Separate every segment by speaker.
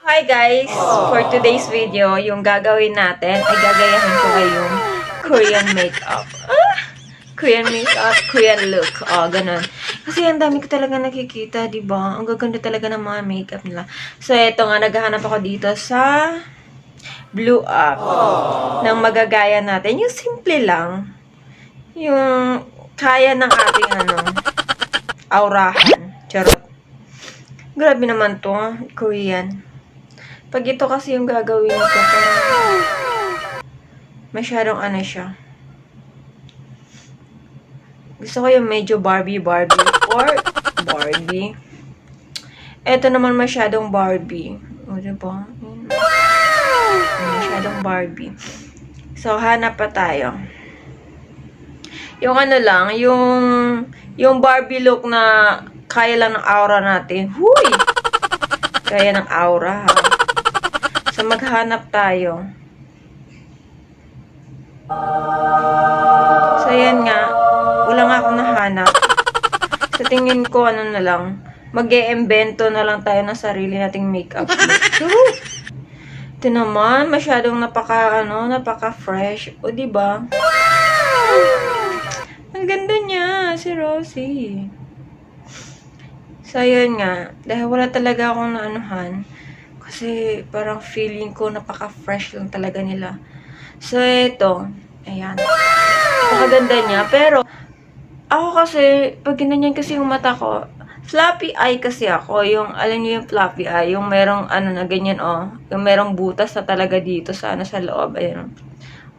Speaker 1: Hi guys! For today's video, yung gagawin natin ay gagayahin ko ngayong Korean makeup. Korean makeup, Korean look. Ganun. Kasi ang dami ko talaga nakikita, diba? Ang gaganda talaga ng mga makeup nila. So, eto nga, naghahanap ako dito sa Blue Up ng magagaya natin. Yung simple lang. Yung kaya ng ating aurahan. Charot. Grabe naman to, Korean. Pag ito kasi yung gagawin ko, masyadong siya. Gusto ko yung medyo Barbie or Barbie. Ito naman masyadong Barbie. O, diba? Masyadong Barbie. So, hanap pa tayo. Yung lang, yung Barbie look na kaya lang ng aura natin. Huy! Kaya ng aura, ha? So, maghanap tayo. So, yan nga. Wala nga akong nahanap. Sa tingin ko, na lang. Mag-e-embento na lang tayo ng sarili nating makeup look. Ito naman, masyadong napaka-fresh. O, diba? Ang ganda niya, si Rosie. So, yun nga. Dahil wala talaga akong naanuhan. Kasi parang feeling ko napaka-fresh lang talaga nila. So, ito. Ayan. Napakaganda niya. Pero, ako kasi, pag ginanyan kasi yung mata ko, floppy eye kasi ako. Yung, alam niyo yung floppy eye, yung merong na ganyan, yung merong butas na talaga dito sa loob. Ayan.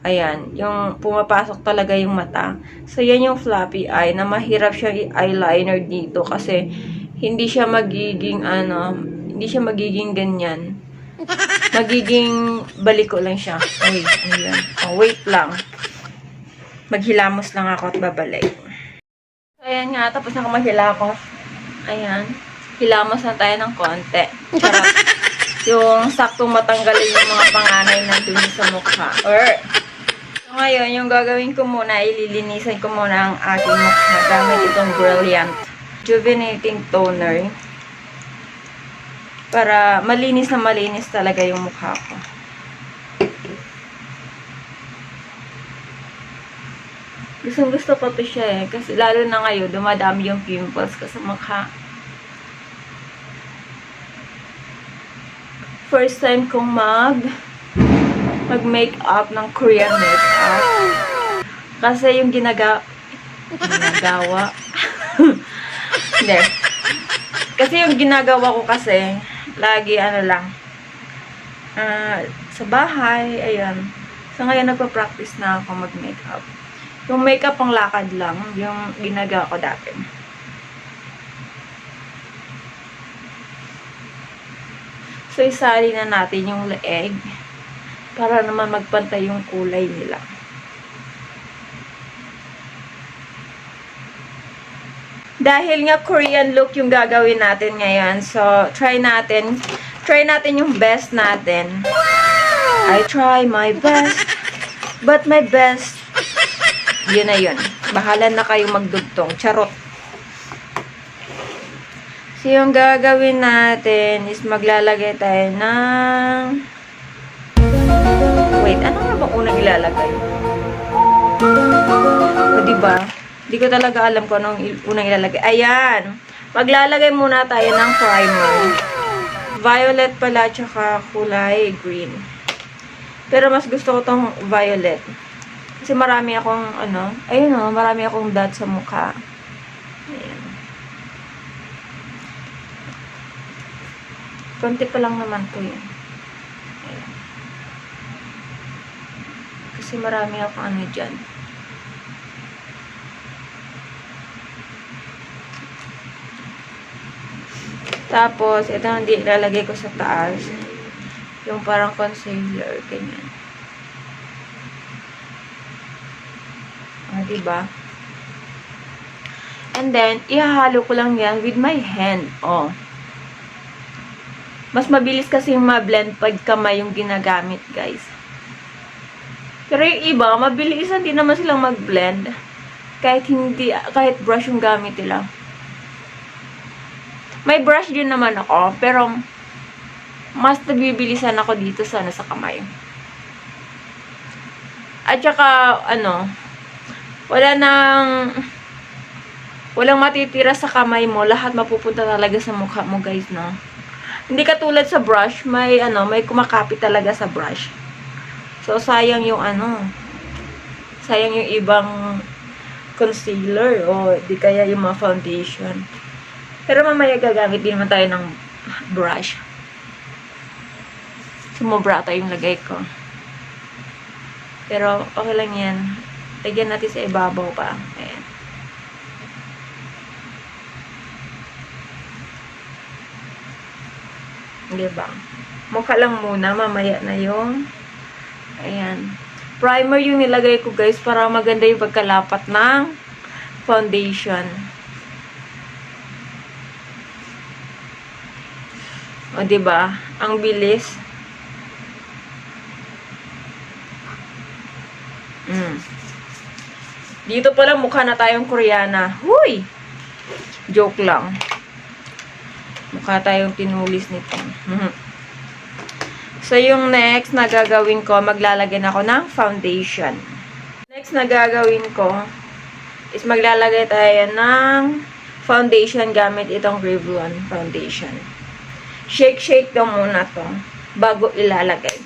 Speaker 1: Ayan. Yung pumapasok talaga yung mata. So, yan yung floppy eye na mahirap siya i-eyeliner dito kasi hindi siya magiging hindi siya magiging ganyan. Magiging baliko lang siya. Ay, ayan. Wait lang. Maghilamos lang ako at babalik. So, ayan nga. Tapos na maghilamos. Ayan. Hilamos na tayo ng konti. Charot. Yung saktong matanggalin yung mga panganay na dun sa mukha. So, ngayon, yung gagawin ko muna, ililinisan ko muna ang aking mukha gamit itong Brilliant Rejuvenating Toner. Para malinis na malinis talaga yung mukha ko. Gusto ko to siya kasi lalo na ngayon, dumadami yung pimples ko sa mukha. First time kong mag-makeup ng Korean makeup. Kasi yung ginagawa. Hindi. Kasi yung ginagawa ko kasi, lagi lang, sa bahay, ayan. So, ngayon nagpa-practice na ako mag-makeup. Yung makeup pang lakad lang, yung ginagawa ko dati. So, isali na natin yung leeg para naman magpantay yung kulay nila. Dahil nga Korean look yung gagawin natin ngayon. So, try natin yung best natin. I try my best, but my best, yun na yun. Bahala na kayong magdugtong. Charot. So, yung gagawin natin is maglalagay tayo ng... Wait, ano nga ba unang ilalagay? O, diba? Hindi ko talaga alam kung anong unang ilalagay. Ayan. Maglalagay muna tayo ng primer. Violet pala, tsaka kulay green. Pero mas gusto ko tong violet. Kasi marami akong, marami akong dot sa mukha. Ayan. Konti pa lang naman to yun. Ayan. Kasi marami akong dyan. Tapos, ito hindi ilalagay ko sa taas. Yung parang concealer, ganyan. Diba? And then, ihahalo ko lang yan with my hand. Mas mabilis kasi ma-blend pag kamay yung ginagamit, guys. Pero yung iba, mabilisan din naman silang mag-blend. Kahit brush yung gamit nila. May brush din naman ako, pero mas nabibilisan ako dito sa kamay. At saka, walang matitira sa kamay mo. Lahat mapupunta talaga sa mukha mo, guys, no? Hindi katulad sa brush, may kumakapit talaga sa brush. So, sayang yung ibang concealer o di kaya yung mga foundation. Pero mamaya gagamit din naman tayo ng brush. Sumobra ata yung lagay ko. Pero, okay lang yan. Lagyan natin sa ibabaw pa. Ayan. Diba? Mukha lang muna. Mamaya na yung ayan. Primer yung nilagay ko, guys, para maganda yung pagkalapat ng foundation. O, diba? Ang bilis. Dito pala mukha na tayong Koreana. Huy! Joke lang. Mukha tayong tinulis nito. So, yung next na gagawin ko, maglalagay ako ng foundation. Next na gagawin ko is maglalagay tayo ng foundation gamit itong Revlon foundation. Shake daw muna to bago ilalagay.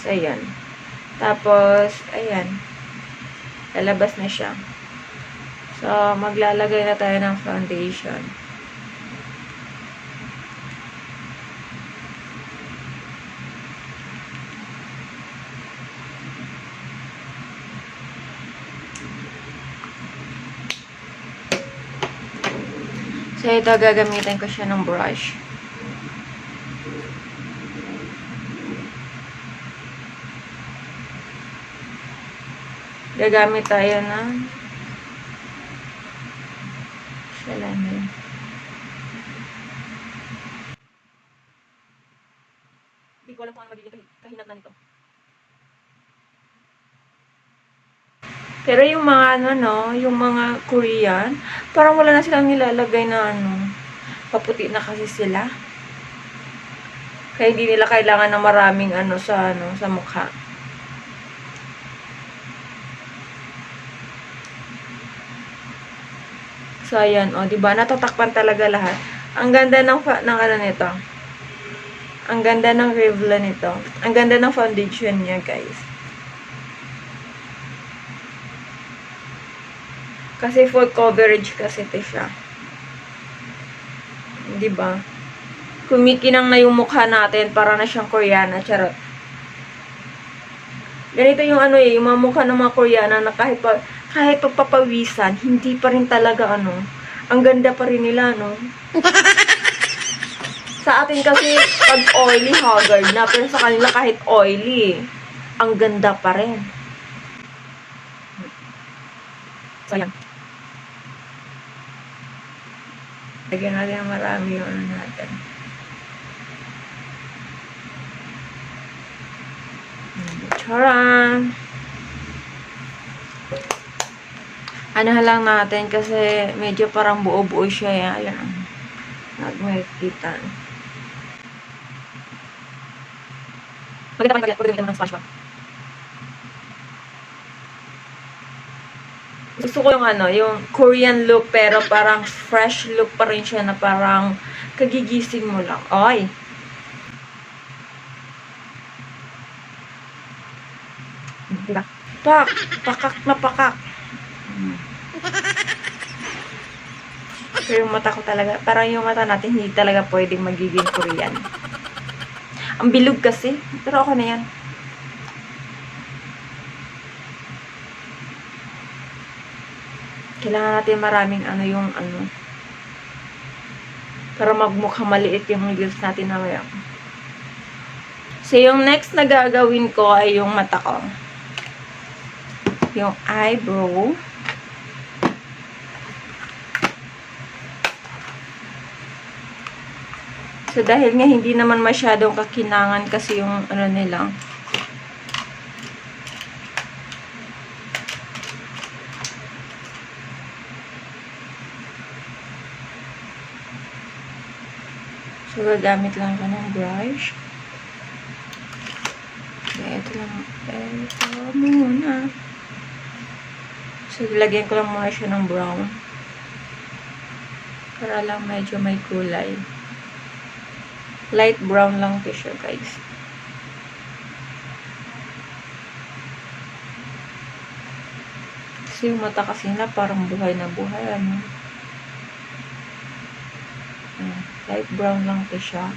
Speaker 1: So, ayan. Tapos, ayan. Lalabas na siya. So, maglalagay na tayo ng foundation. So, ito, gagamitin ko siya ng brush. Gagamit tayo ng salamin. Hindi ko alam kung ano magiging kahinat na nito. Pero yung mga yung mga Korean, parang wala na silang nilalagay na paputi na kasi sila. Kaya hindi nila kailangan ng maraming sa mukha. So, ayan, diba? Natatakpan talaga lahat. Ang ganda ng nito. Ang ganda ng Revlon nito. Ang ganda ng foundation niya, guys. Kasi full coverage kasi ito siya. Diba? Kumikinang na yung mukha natin para na siyang Koreana. Charot. Ganito yung yung mga mukha ng mga Koreana na kahit pagpapawisan, hindi pa rin talaga ang ganda pa rin nila, Sa atin kasi, pag oily, haggard na. Pero sa kanila kahit oily, ang ganda pa rin. So, ayan. Lagyan natin ang marami yung natin. Charan! Lang natin kasi medyo parang buo-buo siya. Ayan. Nagmeritan. Maganda ng splash ba? Gusto ko yung Korean look pero parang fresh look pa rin siya na parang kagigising mo lang. Ay! Diba? Pakak na pakak. Pero yung mata ko talaga, parang yung mata natin hindi talaga pwedeng magiging Korean. Ang bilog kasi, pero ako na yan. Kailangan natin maraming para magmukha maliit yung lips natin na maya. So, yung next na gagawin ko ay yung mata ko. Yung eyebrow. So, dahil nga hindi naman masyadong kakinangan kasi yung nila. So, gagamit lang ako ng brush. Okay, ito lang. Ito muna. So, lagyan ko lang muna siya ng brown. Para lang medyo may kulay. Light brown lang to siya, guys. Kasi yung mata kasi na parang buhay na buhay, ano. Light brown lang to siya.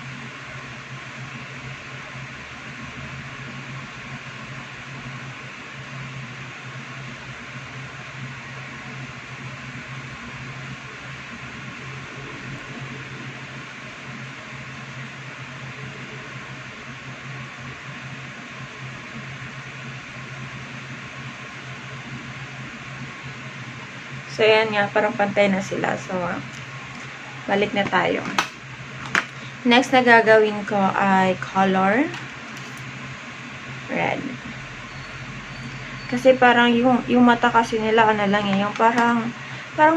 Speaker 1: So, yan nga, parang pantay na sila. So, balik na tayo. Next na gagawin ko ay color red. Kasi parang yung mata kasi nila, ano lang eh, yung parang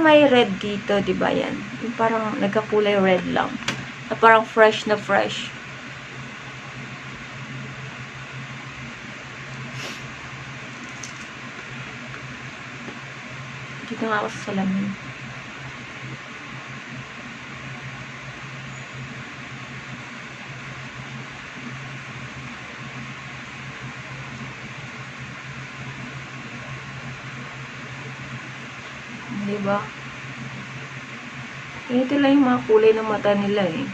Speaker 1: may red dito, di ba yan? Yung parang nagkakulay red lang. Na parang fresh na fresh. Dito nga ako sa salamin. Diba? Ito lang yung mga kulay ng mata nila eh.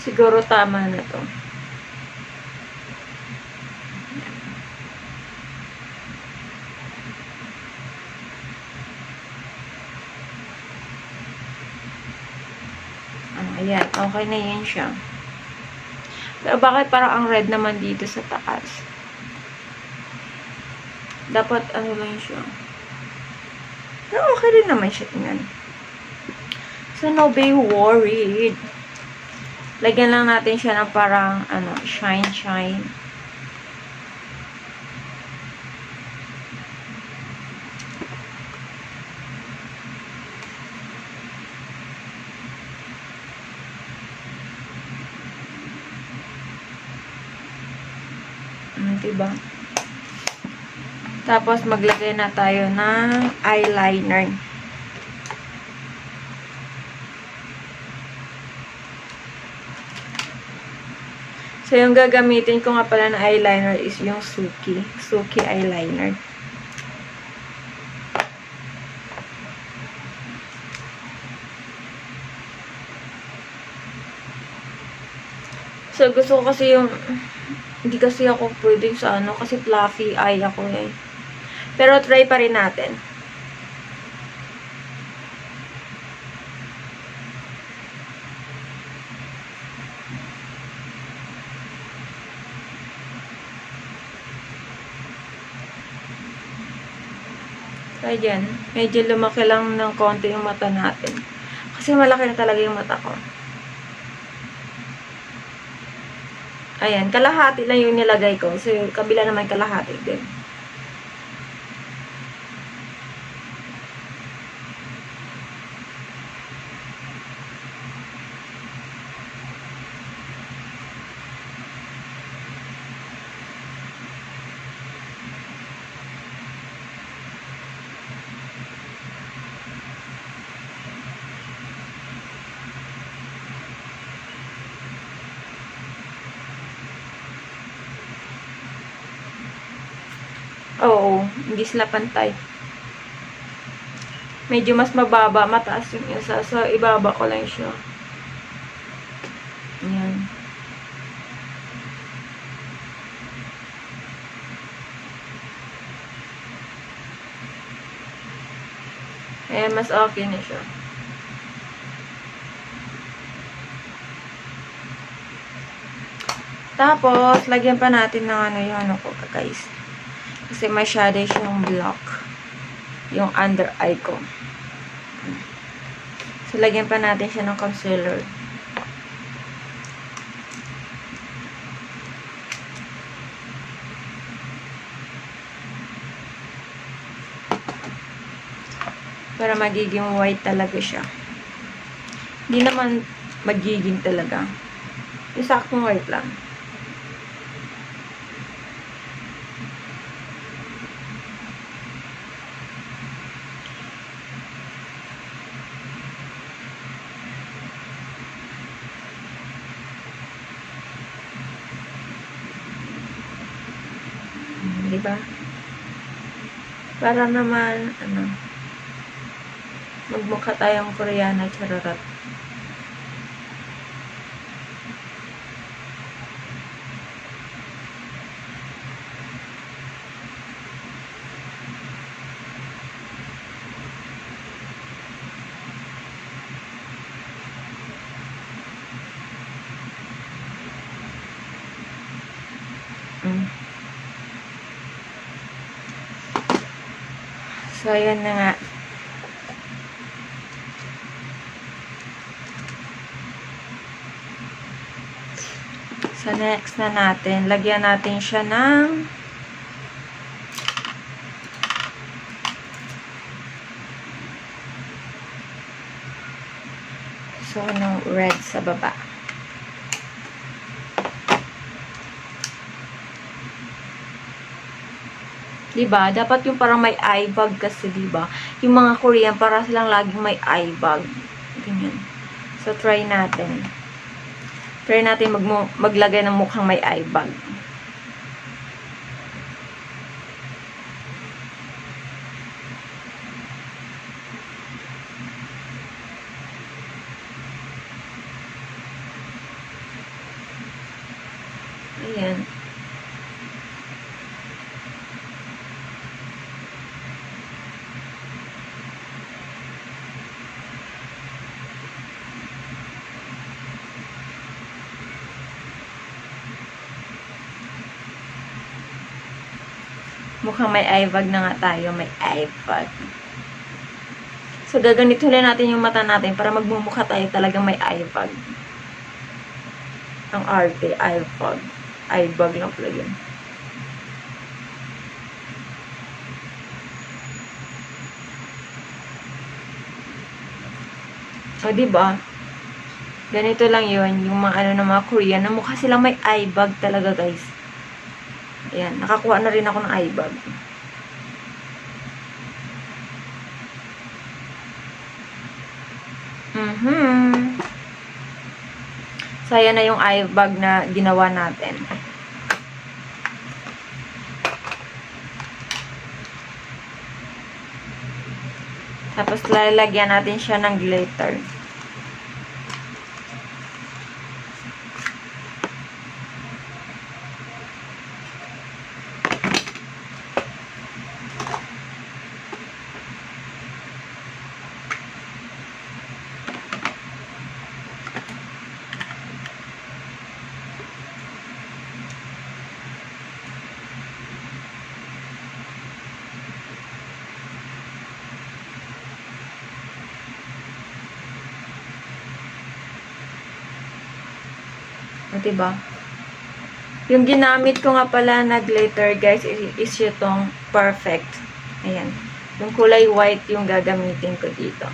Speaker 1: Siguro tama na to. Ayan, okay na yan siya. Pero bakit parang ang red naman dito sa taas? Dapat ano lang siya. Pero okay rin naman siya tingnan. So, no be worried. Lagyan lang natin siya ng parang, ano, shine. Diba? Tapos, maglagay na tayo ng eyeliner. So, yung gagamitin ko nga pala na eyeliner is yung Suki eyeliner. So, gusto ko kasi yung hindi kasi ako pwedeng sa ano kasi fluffy eye ako eh. Pero try pa rin natin. Ayan, medyo lumaki lang ng konti yung mata natin. Kasi malaki na talaga yung mata ko. Ayan, kalahati lang yung nilagay ko. So, yung kabila naman kalahati din. Oo, hindi sila pantay. Medyo mas mababa, mataas yung isa. So, ibaba ko lang siya. Ayan. Ayan, mas okay na siya. Tapos, lagyan pa natin ng ano yung ano ko, guys. Kasi masyado siyang block. Yung under eye ko. So, lagyan pa natin siya ng concealer. Para magiging white talaga siya. Hindi naman magiging talaga. Yung saktong white lang. Diba? Para naman, magmukha tayong Koreana, chararat. So, ayan na nga. So, next na natin. Lagyan natin siya ng red sa baba. Diba? Dapat yung parang may eye bag kasi, diba? Yung mga Korean, para silang laging may eye bag. Ganyan. So, try natin. Try natin maglagay ng mukhang may eye bag. Ayan. Mukhang may eye bag na nga tayo. May eye bag. So, gaganito ulit natin yung mata natin para magmumukha tayo talagang may eye bag. Ang arte, eye bag. Eye bag lang pala yun. So, diba? Ganito lang yun. Yung mga ng mga Korean na mukha silang may eye bag talaga, guys. Ayan, nakakuha na rin ako ng eye bag. So, ayan na yung eye bag na ginawa natin. Tapos, lalagyan natin siya ng glitter. O, diba? Yung ginamit ko nga pala na glitter, guys, is itong Perfect. Ayan. Yung kulay white yung gagamitin ko dito.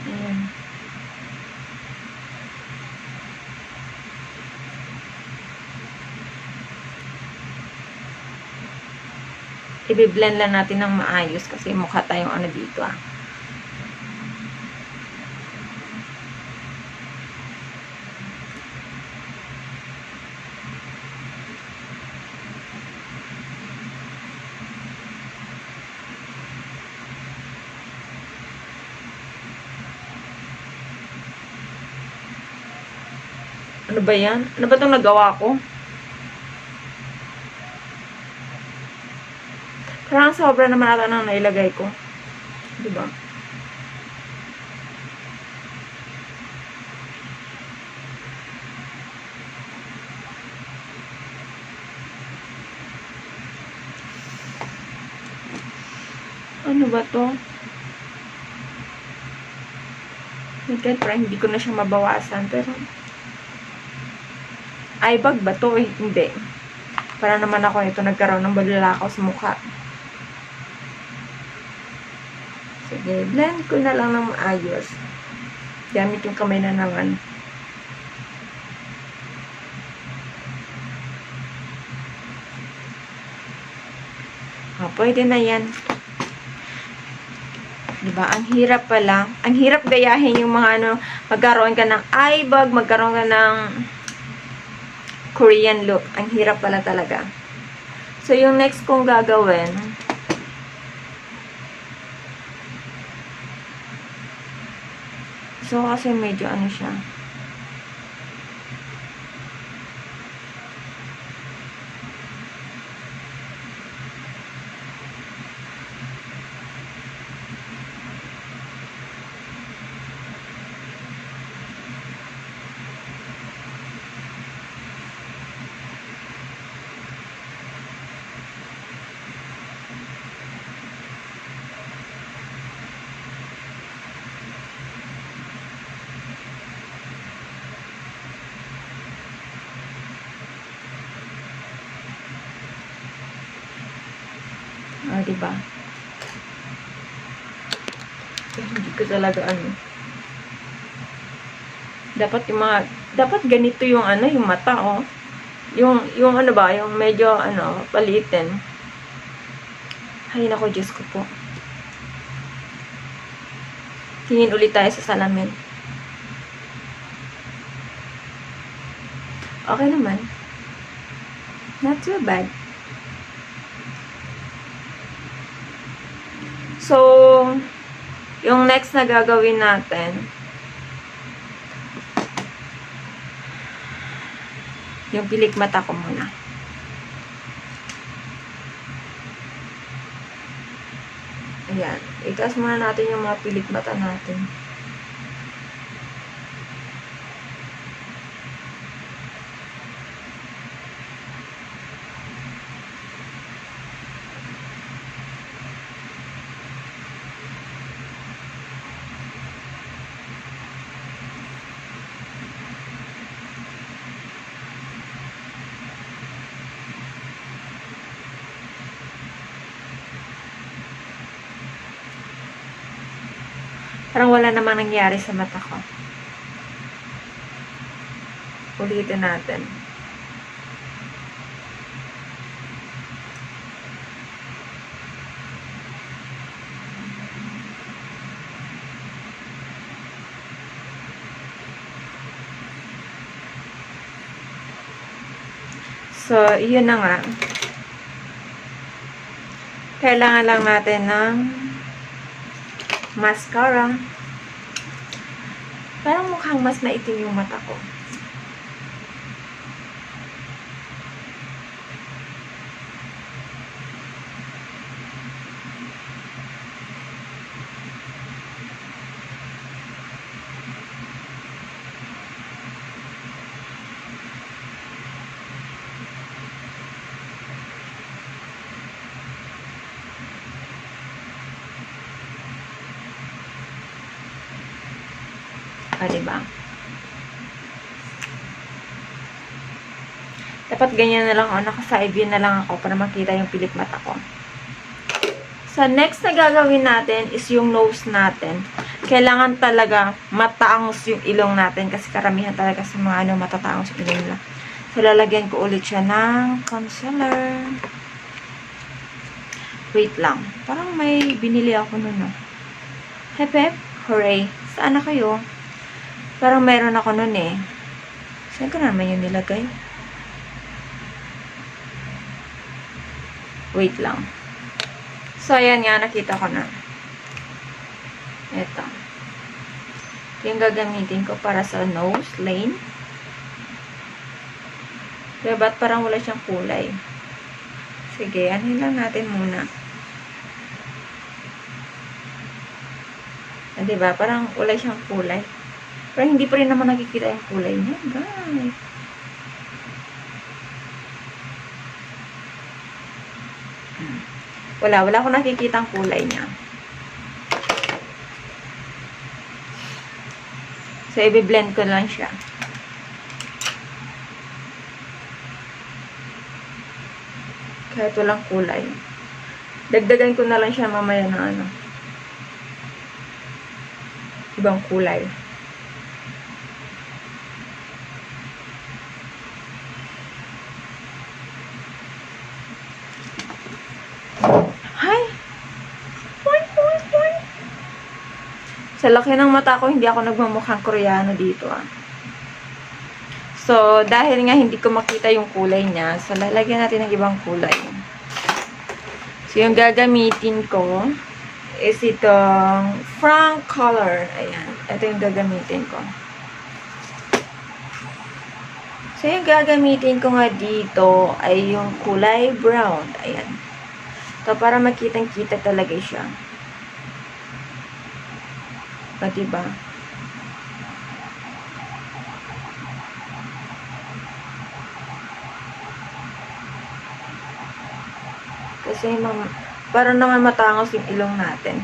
Speaker 1: Ayan. I-blend lang natin ng maayos kasi mukha tayong ano dito ah. Ano ba yan? Ano ba itong nagawa ko? Parang sobra naman ata nang nailagay ko. Diba? Ano ba to? Again, parang hindi ko na siya mabawasan. Pero, eye bag ba to? Eh, hindi. Para naman ako ito nagkaroon ng balalakaw sa mukha. Sige, blend ko na lang ng maayos. Gamit yung kamay na naman. Pwede na yan. Diba? Ang hirap pala. Ang hirap gayahin yung mga ano, magkaroon ka ng eye bag, magkaroon ka ng Korean look. Ang hirap pala talaga. So, yung next kong gagawin, so, kasi medyo ano siya. Diba? Hindi ko talaga ano. Dapat ganito yung ano, yung mata, oh. Yung ano ba, yung medyo ano, palitin. Hay nako, Diyos ko po. Tingin ulit tayo sa salamin. Okay naman. Not too bad. So, yung next na gagawin natin, yung pilik mata ko muna. Ayan. Itaas muna natin yung mga pilik mata natin. Parang wala namang nangyari sa mata ko. Ulitin natin. So, yun na nga. Kailangan lang natin ng mascara. Parang mukhang mas maitim yung mata ko. Diba? Dapat ganyan na lang ako. Naka-side view na lang ako para makita yung pilik mata ko. So, next na gagawin natin is yung nose natin. Kailangan talaga mataangos yung ilong natin kasi karamihan talaga sa mga ano, matataangos yung ilong nila. So, lalagyan ko ulit siya ng concealer. Wait lang. Parang may binili ako nun, no? Hep, hep. Hooray. Saan na kayo? Parang meron ako nun eh. Saan ko naman yun nilagay? Wait lang. So, ayan nga. Nakita ko na. Ito. Yung gagamitin ko para sa nose lane. Kaya ba't parang wala siyang kulay? Sige, anuhin lang natin muna. Diba? Parang wala siyang kulay. Pero hindi pa rin naman nakikita yung kulay niya, guys. Wala akong nakikita ang kulay niya. So, i-blend ko lang siya. Kahit walang kulay. Dagdagan ko na lang siya mamaya ng ano. Ibang kulay. Hi! Point, point, point! Sa laki ng mata ko, hindi ako nagmamukhang Koreano dito ah. So, dahil nga hindi ko makita yung kulay niya, so lalagyan natin ng ibang kulay. So, yung gagamitin ko is itong Frank color. Ayan. Ito yung gagamitin ko. So, yung gagamitin ko nga dito ay yung kulay brown. Ayan. So, para makitang-kita talaga siya. O, diba? Kasi, para naman matangos yung ilong natin.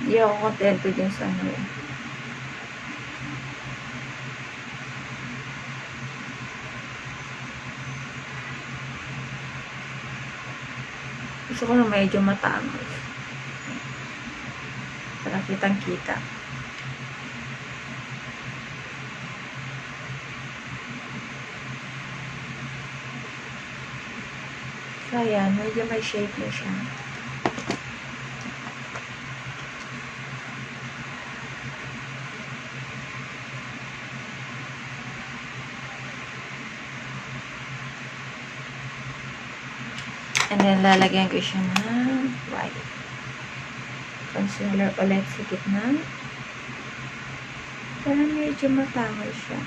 Speaker 1: Hindi ako kontento dyan sa ano eh. Gusto ko na medyo matangos. Para kitang-kita. So, ayan. Medyo may shape na siya. And then, lalagyan ko siya ng white. Concealer ulit sa gitna. Para medyo matangos siya.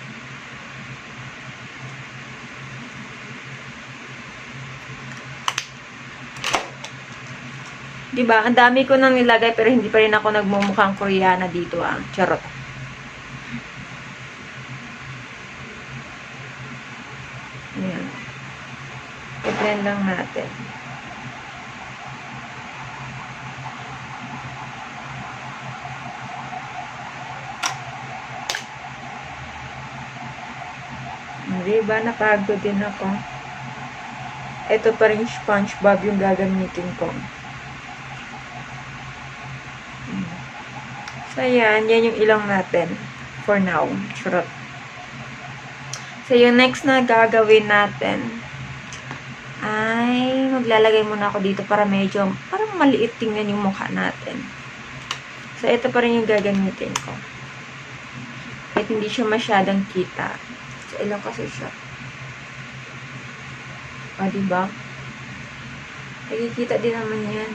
Speaker 1: Diba? Ang dami ko nang nilagay pero hindi pa rin ako nagmumukhang Koreana dito ah. Charot. Ayan. I-blend lang natin. Diba? Napagod din ako. Ito pa rin SpongeBob yung gagamitin ko. So, yan. Yan yung ilong natin. For now. Charot. So, yung next na gagawin natin ay maglalagay muna ako dito para medyo parang maliit tingnan yung mukha natin. So, ito pa rin yung gagamitin ko. Kahit hindi siya masyadong kita. So, ilong kasi siya. O, diba? Nakikita din naman yan.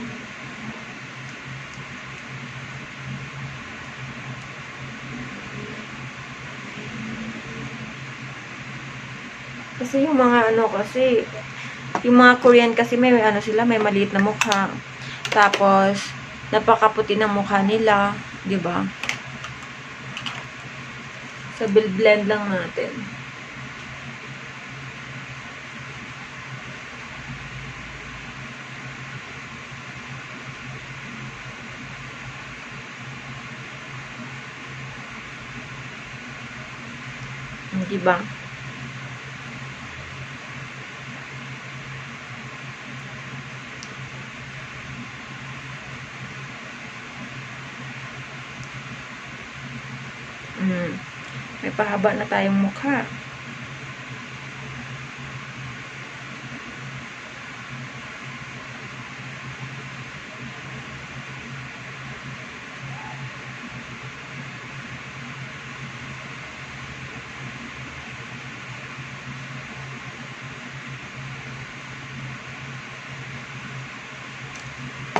Speaker 1: Kasi yung mga ano kasi, yung mga Korean kasi may ano sila, may maliit na mukha. Tapos, napakaputi ng mukha nila. Diba? So, blend lang natin. Diba? May pahaba na tayong mukha.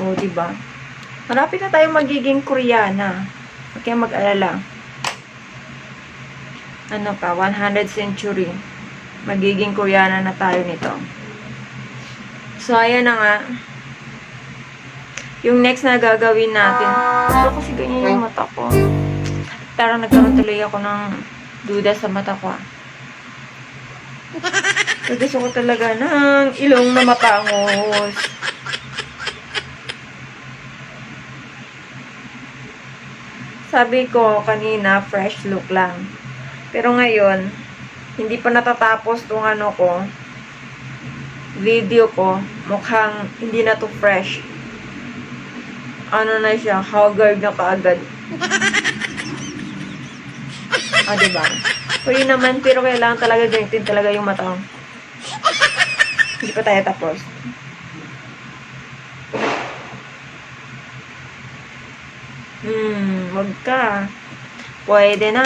Speaker 1: O, diba? Marapit na tayong magiging Koreana. Huwag kayong mag-alala. Ano pa, 100th century. Magiging Koreana na tayo nito. So, ayan na nga. Yung next na gagawin natin. Pero kasi ganyan yung mata ko. Parang nagkaroon tuloy ako ng duda sa mata ko. So, gusto ko talaga ng ilong na matangos. Sabi ko kanina, fresh look lang. Pero ngayon, hindi pa natatapos tong ano ko, video ko. Mukhang hindi na to fresh. Ano na siya, haggard na kaagad. Diba? Pwede naman, pero kailangan talaga ganyan talaga yung mata. Hindi pa tayo tapos. Wag ka. Pwede na.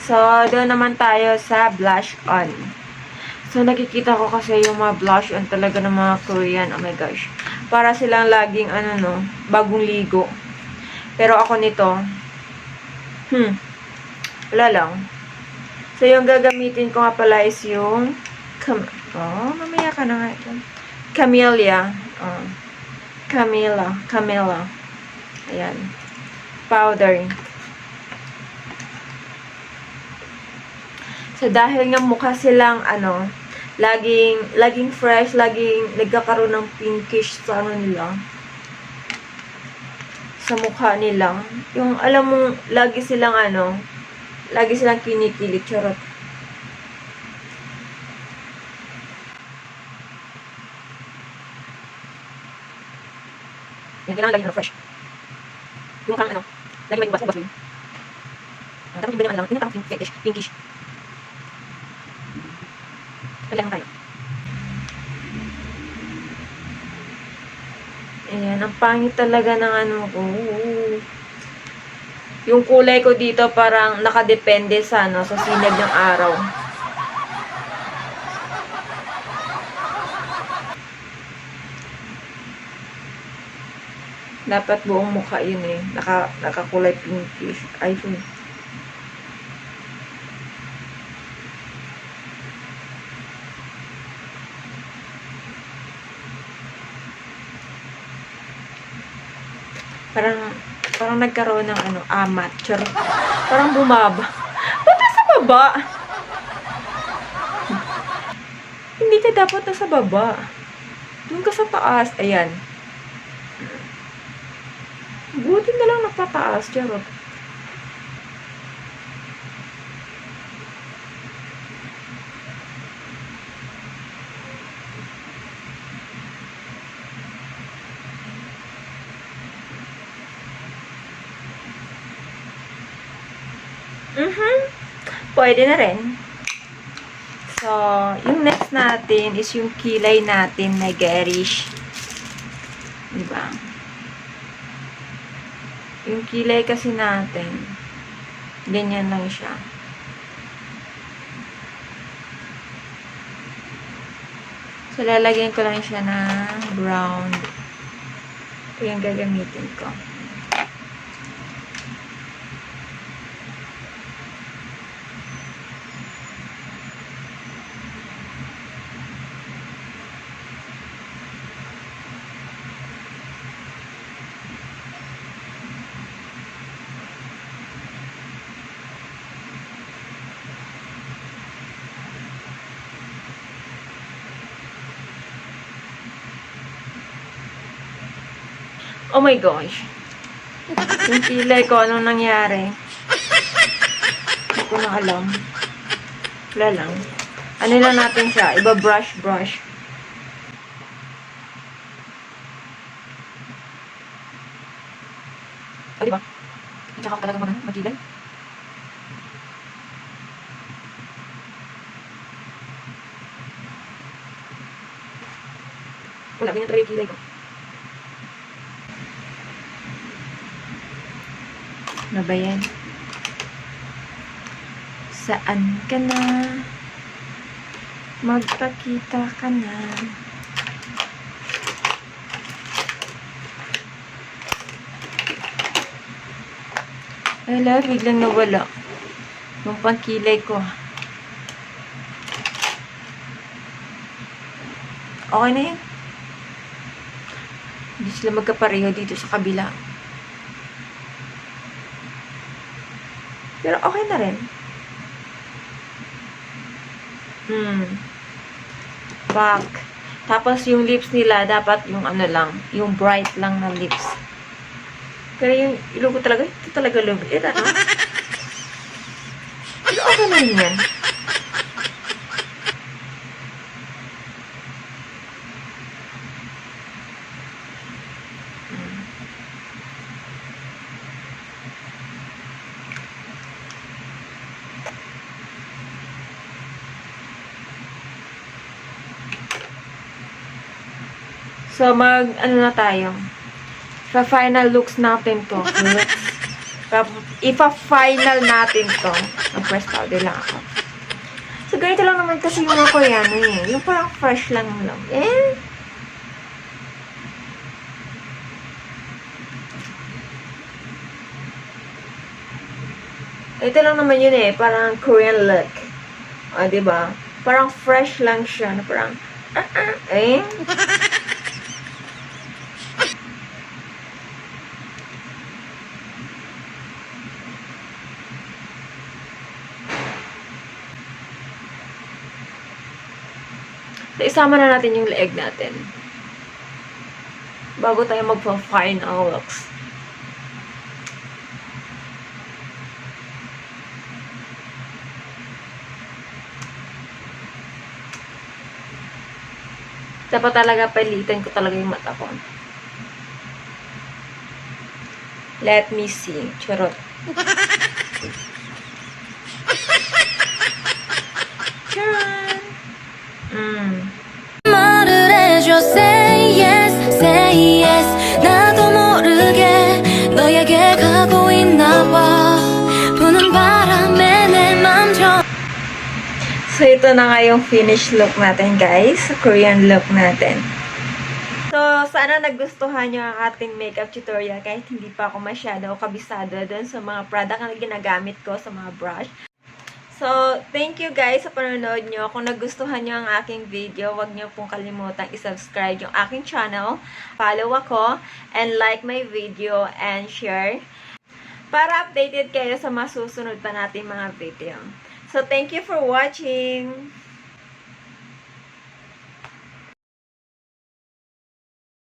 Speaker 1: So, doon naman tayo sa blush on. So, nakikita ko kasi yung mga blush on talaga ng mga Korean. Oh my gosh. Para silang laging, bagong ligo. Pero ako nito, wala lang. So, yung gagamitin ko nga pala is yung, mamaya ka na nga ito. Camellia. Camilla. Ayan. Powder. So, dahil nga mukha silang, laging fresh, laging nagkakaroon ng pinkish sa nila. Sa mukha nila. Yung, alam mo, lagi silang kinikilit. Charot. Yung kailangan laging fresh. Yung mukhang lagi may ubas yun. Tapos iba naman lang, yung pinkish. Kailangan tayo. Ayan, ang pangit talaga ng ko. Yung kulay ko dito parang nakadepende sa sa sinag ng araw. Dapat buong mukha yun nakakulay pinkish. Ay, parang nagkaroon ng amat. Parang bumaba. Ba't nasa baba? Hindi ka dapat nasa baba. Doon ka sa taas. Ayan. Buti na lang napataas. Charot. Pwede na rin. So, yung next natin is yung kilay natin na garish. Diba? Yung kilay kasi natin, ganyan lang siya. So, lalagyan ko lang siya ng brown. Ito yung gagamitin ko. Oh my gosh. Yung kilay ko, anong nangyari? Hindi ko na alam. Wala lang. Ano lang natin siya? Iba brush. O, diba? Tsaka ko talaga magkilay. Wala, ganyan talaga yung kilay ko. Ano ba yan? Saan ka na? Magpakita ka na. Ala, biglang nawala. Yung pangkilay ko. Okay na yun. Hindi sila magkapareho dito sa kabila. Pero okay na rin. Back. Tapos yung lips nila, dapat yung ano lang, yung bright lang na lips. Pero yung ilong ko talaga, ito talaga lumit, ano? Pero okay na rin yan. So, ano na tayo? Final looks natin to. Ipa-final natin to. Mag-press powder lang ako. So, ganito lang naman kasi yung mga Koreano eh. Yung parang fresh lang lang. Eh? Ito lang naman yun eh. Parang Korean look. O, diba? Parang fresh lang siya. Parang, eh? So, isama na natin yung leeg natin. Bago tayo magpa-final looks. Dapat talaga palitan ko talaga yung mata ko. Let me see. Charot. Charan!
Speaker 2: 말을 해줘 say yes say yes 나도 모르게 너에게 가고 있나 봐 부는 바람에 내 맘 좀
Speaker 1: So, ito na nga yung finished look natin, guys. Korean look natin. So, sana nagustuhan nyo ang ating makeup tutorial kahit hindi pa ako masyado kabisado dun sa mga product na ginagamit ko sa mga brush. So, thank you guys sa panonood nyo. Kung nagustuhan nyo ang aking video, huwag nyo pong kalimutang isubscribe yung aking channel, follow ako, and like my video, and share para updated kayo sa masusunod pa nating mga video. So, thank you for watching!